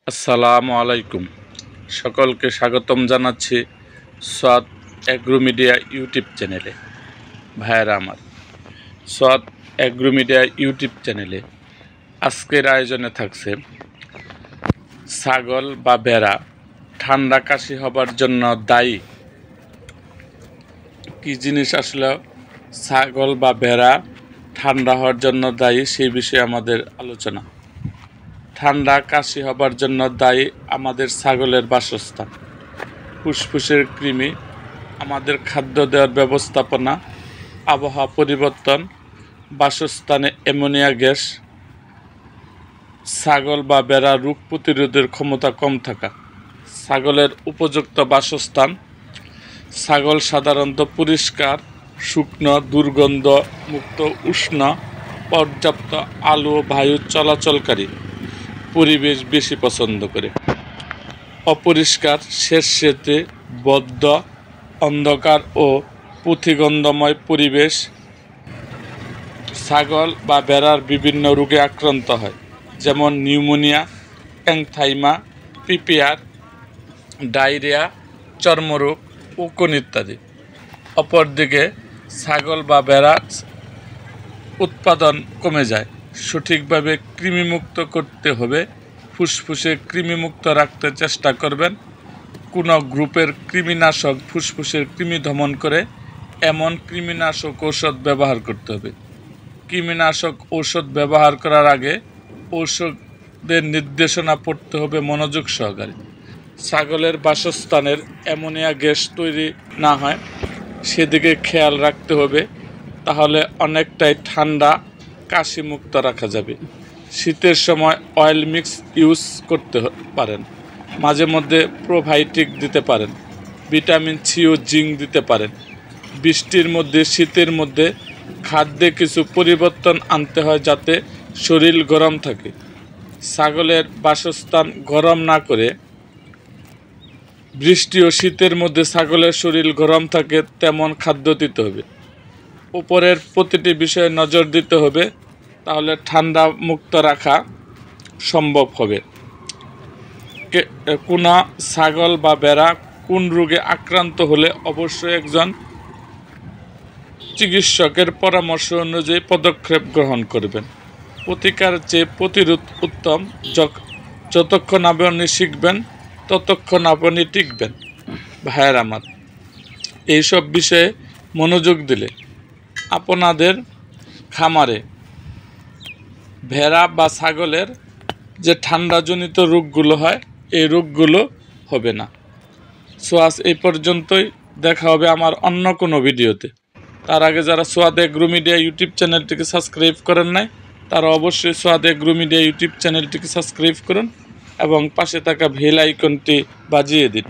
আসসালামু আলাইকুম। সকলকে স্বাগতম জানাচ্ছি সোয়াদ অ্যাগ্রো মিডিয়া ইউটিউব চ্যানেলে। ভাইয়েরা আমার, সোয়াদ অ্যাগ্রো মিডিয়া ইউটিউব চ্যানেলে আজকের আয়োজনে থাকছে ছাগল বা ভেড়া ঠান্ডা কাশি হবার জন্য দায়ী কী জিনিস আসলে ছাগল বা ভেড়া ঠান্ডা হওয়ার জন্য দায়ী সেই বিষয়ে আমাদের আলোচনা। ঠান্ডা কাশি হবার জন্য দায়ী আমাদের ছাগলের বাসস্থান, ফুসফুসের কৃমি, আমাদের খাদ্য দেওয়ার ব্যবস্থাপনা, আবহাওয়া পরিবর্তন, বাসস্থানে অ্যামোনিয়া গ্যাস, ছাগল বা ভেড়া রোগ প্রতিরোধের ক্ষমতা কম থাকা, ছাগলের উপযুক্ত বাসস্থান। ছাগল সাধারণত পরিষ্কার, শুকনো, দুর্গন্ধ মুক্ত, উষ্ণ, পর্যাপ্ত আলো ও বায়ু চলাচলকারী পরিবেশ বেশি পছন্দ করে। অপরিষ্কার, স্যাঁতসেঁতে, বদ্ধ, অন্ধকার ও পুঁথিগন্ধময় পরিবেশ ছাগল বা ভেড়ার বিভিন্ন রোগে আক্রান্ত হয়, যেমন নিউমোনিয়া, এংথাইমা, পিপিআর, ডায়রিয়া, চর্মরোগ, উকুন ইত্যাদি। অপরদিকে ছাগল বা ভেড়ার উৎপাদন কমে যায়। সঠিকভাবে কৃমিমুক্ত করতে হবে। ফুসফুসে কৃমিমুক্ত রাখতে চেষ্টা করবেন। কোনো গ্রুপের কৃমিনাশক ফুসফুসের কৃমি দমন করে এমন কৃমিনাশক ঔষধ ব্যবহার করতে হবে। কৃমিনাশক ঔষধ ব্যবহার করার আগে ঔষধের নির্দেশনা পড়তে হবে মনোযোগ সহকারে। ছাগলের বাসস্থানের অ্যামোনিয়া গ্যাস তৈরি না হয় সেদিকে খেয়াল রাখতে হবে, তাহলে অনেকটাই ঠান্ডা কাশি মুক্ত রাখা যাবে। শীতের সময় অয়েল মিক্স ইউজ করতে পারেন, মাঝে মধ্যে প্রোবায়োটিক দিতে পারেন, ভিটামিন সি ও জিঙ্ক দিতে পারেন। বৃষ্টির মধ্যে, শীতের মধ্যে খাদ্যে কিছু পরিবর্তন আনতে হয় যাতে শরীর গরম থাকে। ছাগলের বাসস্থান গরম না করে বৃষ্টি ও শীতের মধ্যে ছাগলের শরীর গরম থাকে তেমন খাদ্য দিতে হবে। উপরের প্রতিটি বিষয়ে নজর দিতে হবে, তাহলে ঠান্ডা মুক্ত রাখা সম্ভব হবে। কোনো ছাগল বা ভেড়া কোন রোগে আক্রান্ত হলে অবশ্যই একজন চিকিৎসকের পরামর্শ অনুযায়ী পদক্ষেপ গ্রহণ করবেন। প্রতিকার চেয়ে প্রতিরোধ উত্তম। যতক্ষণ আপনি শিখবেন ততক্ষণ আপনি টিকবেন। ভাইয়ের আমার, এইসব বিষয়ে মনোযোগ দিলে আপনাদের খামারে ভেড়া বা ছাগলের যে ঠান্ডাজনিত রোগগুলো হয় এই রোগগুলো হবে না। সো আজ এই পর্যন্তই, দেখা হবে আমার অন্য কোনো ভিডিওতে। তার আগে যারা সোয়াদ অ্যাগ্রো মিডিয়া ইউটিউব চ্যানেলটিকে সাবস্ক্রাইব করেন নাই তারা অবশ্যই সোয়াদ অ্যাগ্রো মিডিয়া ইউটিউব চ্যানেলটিকে সাবস্ক্রাইব করুন এবং পাশে থাকা বেল আইকনটি বাজিয়ে দিন।